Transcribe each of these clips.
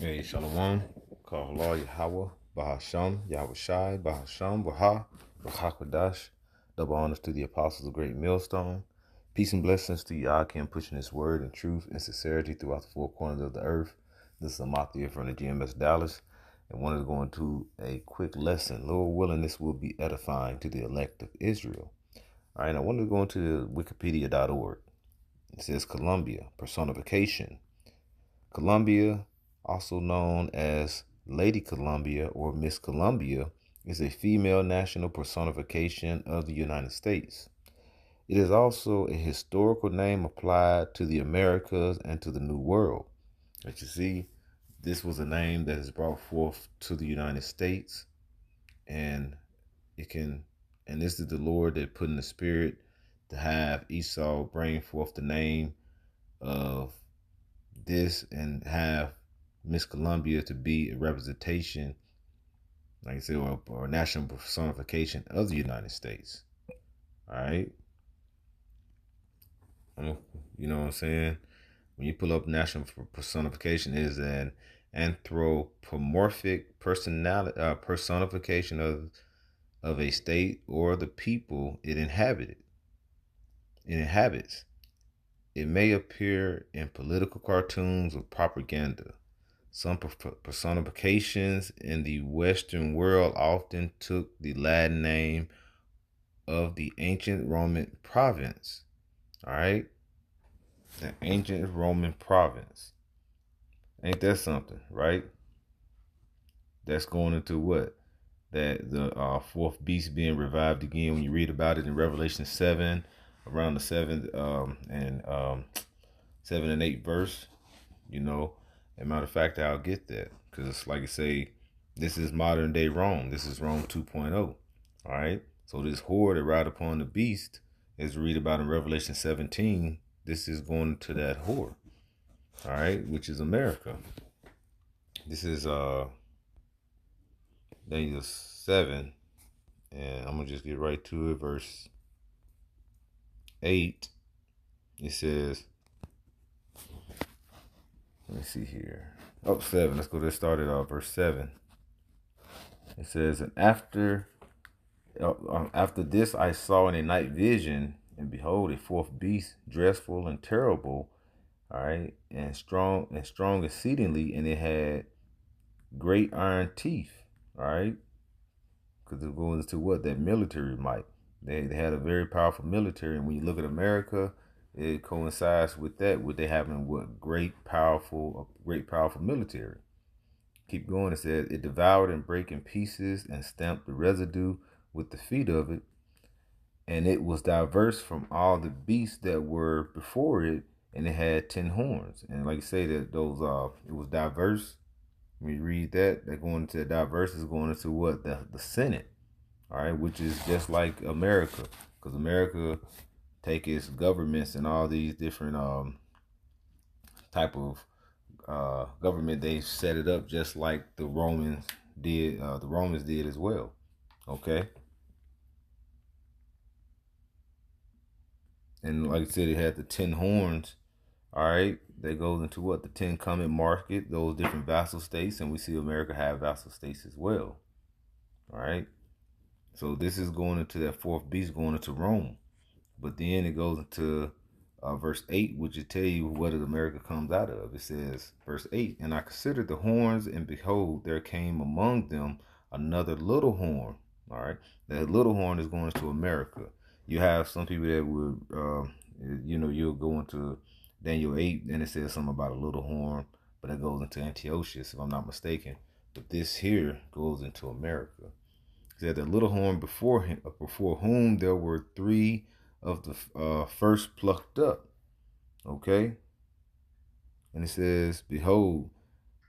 Hey, Shalom, Kahla Yahweh, Bahasham, Yahweh Shai, Bahasham, Baha, Bahakadash. Double honors to the apostles of Great Millstone. Peace and blessings to Yakim pushing his word and truth and sincerity throughout the four corners of the earth. This is Amathia from the GMS Dallas, and wanted to go into a quick lesson. Lord willing, this will be edifying to the elect of Israel. All right, I wanted to go into Wikipedia.org. It says Columbia, personification. Columbia, also known as Lady Columbia or Miss Columbia, is a female national personification of the United States. It is also a historical name applied to the Americas and to the New World. As you see, this was a name that is brought forth to the United States, and it can, and this is the Lord that put in the spirit to have Esau bring forth the name of this and have Miss Columbia to be a representation, like I said, or a national personification of the United States. All right. You know what I'm saying? When you pull up national personification, it is an anthropomorphic personality personification of a state or the people it inhabited. It inhabits. It may appear in political cartoons or propaganda. Some personifications in the Western world often took the Latin name of the ancient Roman province. All right? The ancient Roman province. Ain't that something, right? That's going into what? That the fourth beast being revived again. When you read about it in Revelation 7, around the 7th and 7 and 8 verse, you know. As a matter of fact, I'll get that because it's like I say, this is modern day Rome. This is Rome 2.0. All right. So this horde that ride upon the beast, as we read about in Revelation 17, this is going to that horde. All right, which is America. This is Daniel 7, and I'm gonna just get right to it. Verse 8. It says, let me see here. Oh, 7. Let's go. Let's start it off. Verse 7. It says, and after this I saw in a night vision, and behold, a fourth beast, dreadful and terrible, all right, and strong exceedingly, and it had great iron teeth, all right, because it goes into what? That military might. They had a very powerful military, and when you look at America, it coincides with that, with they having what? Great powerful military. Keep going. It says, it devoured and brake in pieces and stamped the residue with the feet of it, and it was diverse from all the beasts that were before it, and it had 10 horns. And like you say, that those it was diverse. When you read that, they're going into diverse is going into what? The Senate, all right, which is just like America, because America take its governments and all these different type of government. They set it up just like the Romans did. The Romans did as well. Okay. And like I said, it had the 10 horns. All right. That goes into what? The 10 common market, those different vassal states. And we see America have vassal states as well. All right. So this is going into that fourth beast going into Rome. But then it goes into verse 8, which will tell you what America comes out of. It says, verse 8, and I considered the horns, and behold, there came among them another little horn. All right. That little horn is going to America. You have some people that would, you'll go into Daniel 8, and it says something about a little horn, but it goes into Antiochus, if I'm not mistaken. But this here goes into America. It said the little horn before him, before whom there were three of the first plucked up. Okay. And it says, behold,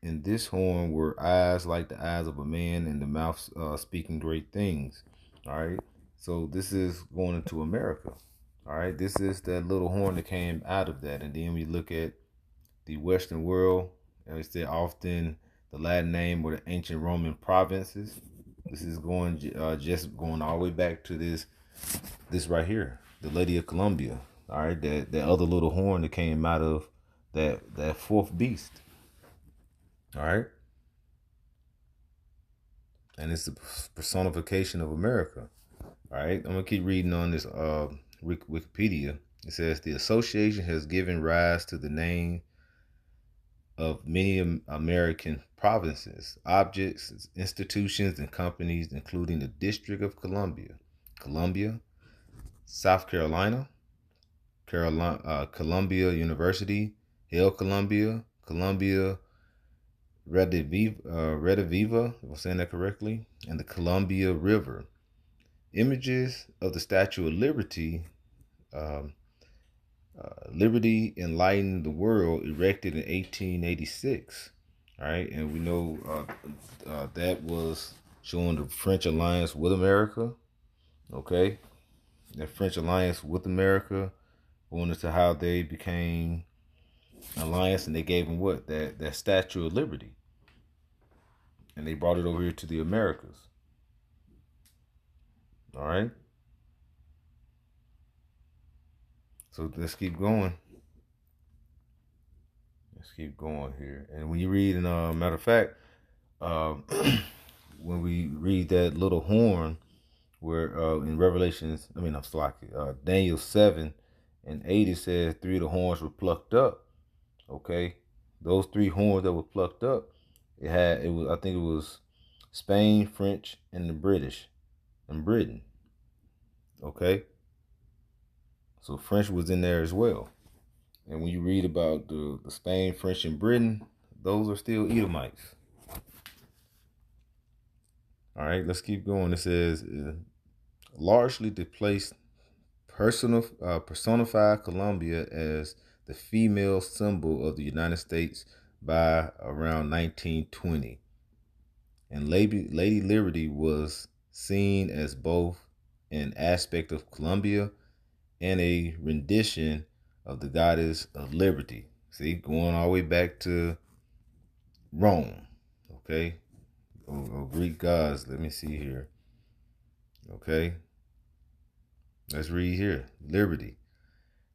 in this horn were eyes like the eyes of a man, and the mouth speaking great things. All right. So this is going into America. All right. This is that little horn that came out of that. And then we look at the Western world. As they often the Latin name or the ancient Roman provinces. This is going just going all the way back to this right here, the Lady of Columbia. All right, that other little horn that came out of that fourth beast. All right. And it's the personification of America. All right. I'm going to keep reading on this Wikipedia. It says the association has given rise to the name of many American provinces, objects, institutions, and companies, including the District of Columbia, South Carolina, Columbia University, Hail Columbia, Columbia Rediviva, if I'm saying that correctly, and the Columbia River. Images of the Statue of Liberty, um, Liberty Enlightened the World, erected in 1886. All right, and we know that was showing the French alliance with America. Okay, the French alliance with America, going into how they became alliance, and they gave them what that Statue of Liberty, and they brought it over here to the Americas. All right, so let's keep going. Let's keep going here. And when you read, in matter of fact, uh, when we read that little horn, where in Revelations, I mean, I'm slacking, Daniel 7:8, it says three of the horns were plucked up. Okay, those three horns that were plucked up, it was, I think it was Spain, French, and the British, and Britain. Okay, so French was in there as well. And when you read about the Spain, French, and Britain, those are still Edomites. All right, let's keep going. It says, largely displaced personified Columbia as the female symbol of the United States by around 1920. And Lady Liberty was seen as both an aspect of Columbia and a rendition of the goddess of liberty. See, going all the way back to Rome, okay? Or Greek gods. Let me see here. Okay, let's read here. Liberty.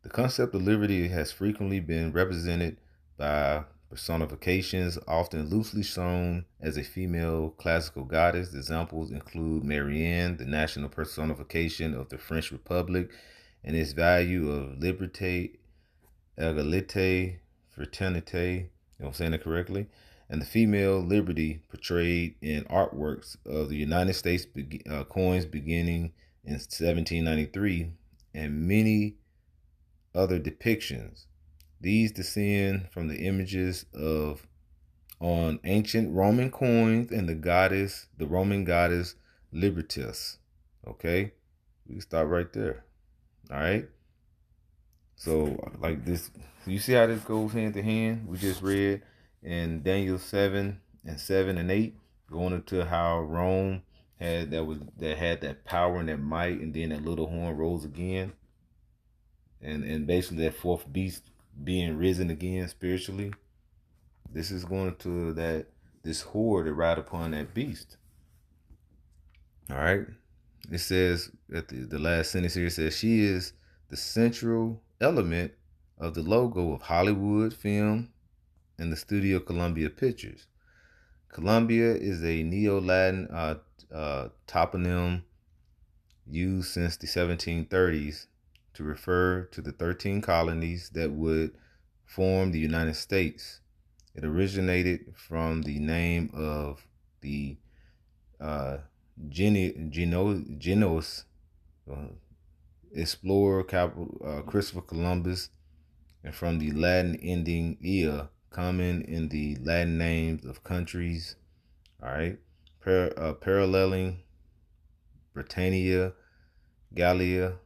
The concept of liberty has frequently been represented by personifications, often loosely shown as a female classical goddess. Examples include Marianne, the national personification of the French Republic, and its value of liberté, égalité, fraternité, I'm saying it correctly, and the female liberty portrayed in artworks of the United States coins beginning in 1793, and many other depictions. These descend from the images of on ancient Roman coins and the Roman goddess Libertas. Okay, we can start right there. All right. So like this, you see how this goes hand to hand. We just read in Daniel 7:8, going into how Rome had that power and that might, and then that little horn rose again, and basically that fourth beast being risen again spiritually. This is going to this horde to ride upon that beast. All right. It says at the last sentence here, it says she is the central element of the logo of Hollywood film and the studio Columbia Pictures. Columbia is a Neo-Latin toponym used since the 1730s to refer to the 13 colonies that would form the United States. It originated from the name of the Genos explorer Christopher Columbus, and from the Latin ending "ia," common in the Latin names of countries. All right, paralleling Britannia, Gallia,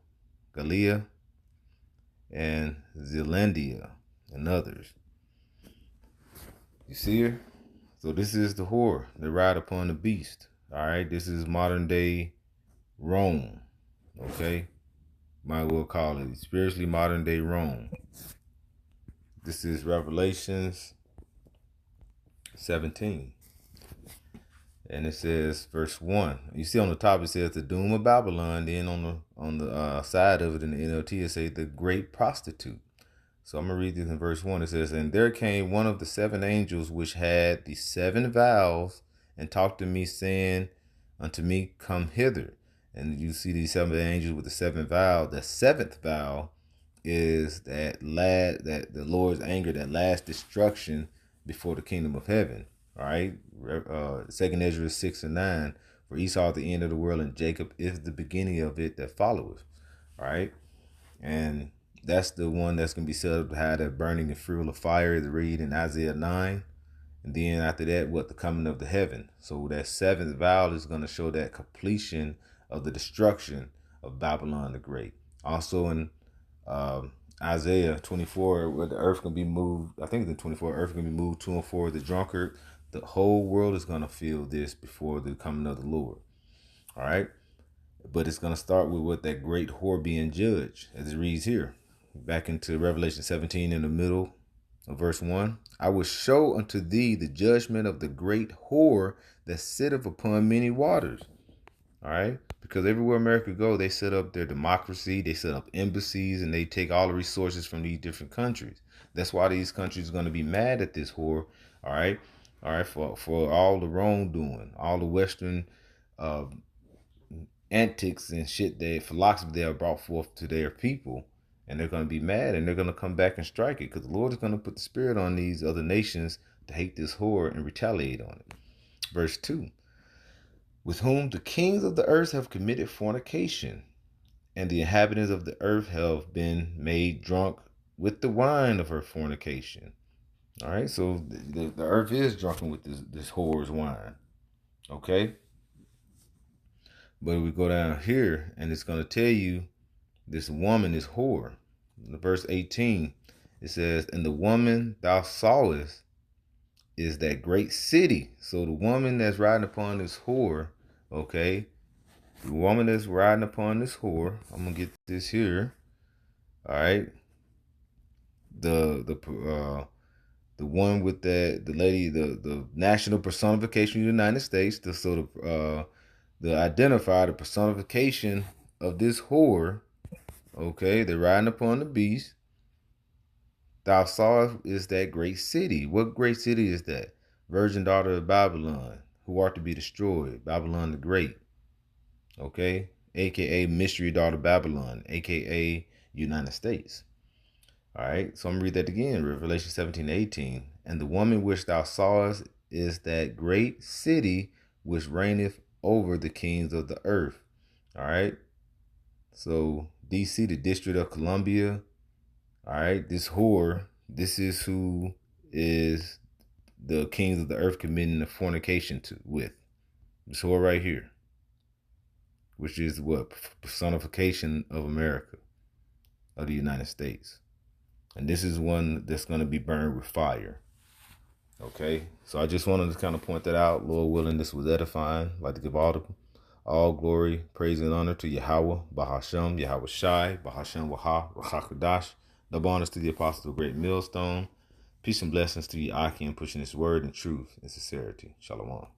and Zealandia, and others. You see her? So this is the whore that ride upon the beast. All right, this is modern day Rome. Okay, might well call it spiritually modern day Rome. This is Revelations 17. And it says verse 1. You see on the top it says the doom of Babylon. Then on the side of it in the NLT it says the great prostitute. So I'm going to read this in verse 1. It says, "And there came one of the seven angels which had the seven vials, and talked to me, saying unto me, Come hither." And you see these seven angels with the seven vials. The seventh vial is that the Lord's anger, that last destruction before the kingdom of heaven. All right. 2 Ezra 6:9. For Esau the end of the world, and Jacob is the beginning of it that followeth. All right. And that's the one that's going to be set up to have that burning and fuel of fire, to read in Isaiah 9. And then after that, the coming of the heaven. So that seventh vial is going to show that completion of the destruction of Babylon the Great. Also in Isaiah 24, where the earth can be moved, I think the 24, earth can be moved to and for the drunkard. The whole world is going to feel this before the coming of the Lord. All right. But it's going to start with that great whore being judged, as it reads here. Back into Revelation 17 in the middle of verse 1. "I will show unto thee the judgment of the great whore that sitteth upon many waters." All right. Because everywhere America go, they set up their democracy, they set up embassies, and they take all the resources from these different countries. That's why these countries are going to be mad at this whore. All right. All right. For all the wrongdoing, all the Western antics and shit, philosophy they have brought forth to their people. And they're going to be mad, and they're going to come back and strike it, because the Lord is going to put the spirit on these other nations to hate this whore and retaliate on it. Verse 2. "With whom the kings of the earth have committed fornication, and the inhabitants of the earth have been made drunk with the wine of her fornication." All right, so the earth is drunken with this whore's wine. Okay? But we go down here, and it's going to tell you this woman is whore. In verse 18, it says, "And the woman thou sawest is that great city." So the woman that's riding upon this whore, okay, the woman that's riding upon this whore, I'm going to get this here. All right. The one with the lady, the national personification of the United States, the identifier, the personification of this whore. Okay, they're riding upon the beast. "Thou sawest is that great city." What great city is that? Virgin daughter of Babylon, who are to be destroyed. Babylon the Great. Okay, aka mystery daughter Babylon, aka United States. All right, so I'm going to read that again. Revelation 17:18. "And the woman which thou sawest is that great city which reigneth over the kings of the earth." All right. So DC, the District of Columbia. All right. This whore, this is who is the kings of the earth committing the fornication with. This whore right here, which is what? Personification of America, of the United States. And this is one that's going to be burned with fire. Okay. So I just wanted to kind of point that out. Lord willing, this was edifying. I'd like to give all glory, praise, and honor to Yahweh, Bahashem, Yahweh Shai, Bahashem Waha, Rachakadash. Double honors to the Apostle of Great Millstone. Peace and blessings to you, Aki, in pushing this word and truth and sincerity. Shalom.